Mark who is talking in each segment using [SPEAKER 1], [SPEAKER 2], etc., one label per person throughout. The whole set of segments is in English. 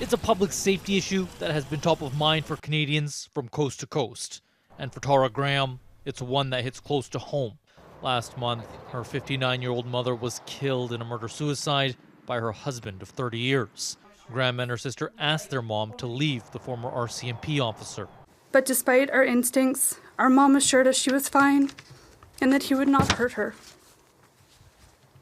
[SPEAKER 1] It's a public safety issue that has been top of mind for Canadians from coast to coast. And for Tara Graham, it's one that hits close to home. Last month, her 59-year-old mother was killed in a murder-suicide by her husband of 30 years. Graham and her sister asked their mom to leave the former RCMP officer.
[SPEAKER 2] But despite our instincts, our mom assured us she was fine and that he would not hurt her.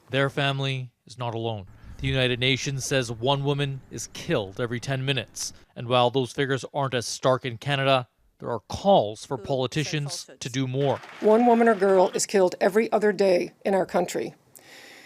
[SPEAKER 1] Their family is not alone. The United Nations says one woman is killed every 10 minutes. And while those figures aren't as stark in Canada, there are calls for politicians to do more.
[SPEAKER 3] One woman or girl is killed every other day in our country.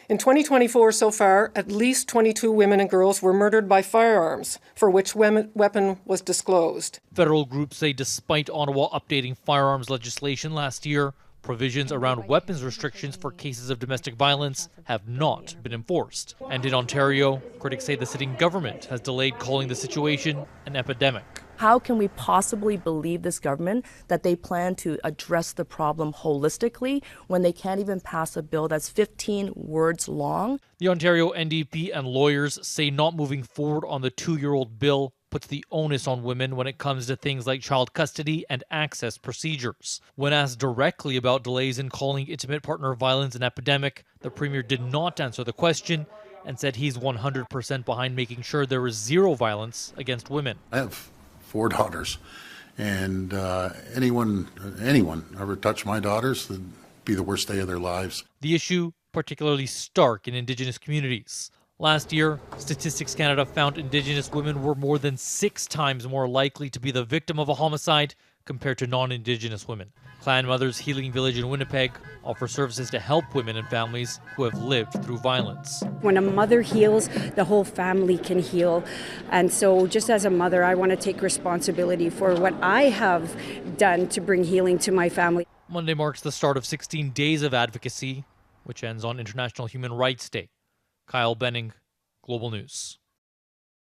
[SPEAKER 3] In 2024 so far, at least 22 women and girls were murdered by firearms, for which weapon was disclosed.
[SPEAKER 1] Federal groups say despite Ottawa updating firearms legislation last year, provisions around weapons restrictions for cases of domestic violence have not been enforced. And in Ontario, critics say the sitting government has delayed calling the situation an epidemic.
[SPEAKER 4] How can we possibly believe this government that they plan to address the problem holistically when they can't even pass a bill that's 15 words long?
[SPEAKER 1] The Ontario NDP and lawyers say not moving forward on the 2-year-old bill puts the onus on women when it comes to things like child custody and access procedures. When asked directly about delays in calling intimate partner violence an epidemic, the Premier did not answer the question and said he's 100% behind making sure there is zero violence against women.
[SPEAKER 5] I have 4 daughters, and anyone ever touch my daughters, it'd be the worst day of their lives.
[SPEAKER 1] The issue particularly stark in Indigenous communities. Last year, Statistics Canada found Indigenous women were more than 6 times more likely to be the victim of a homicide compared to non-Indigenous women. Clan Mothers Healing Village in Winnipeg offers services to help women and families who have lived through violence.
[SPEAKER 6] When a mother heals, the whole family can heal. And so just as a mother, I want to take responsibility for what I have done to bring healing to my family.
[SPEAKER 1] Monday marks the start of 16 days of advocacy, which ends on International Human Rights Day. Kyle Benning, Global News.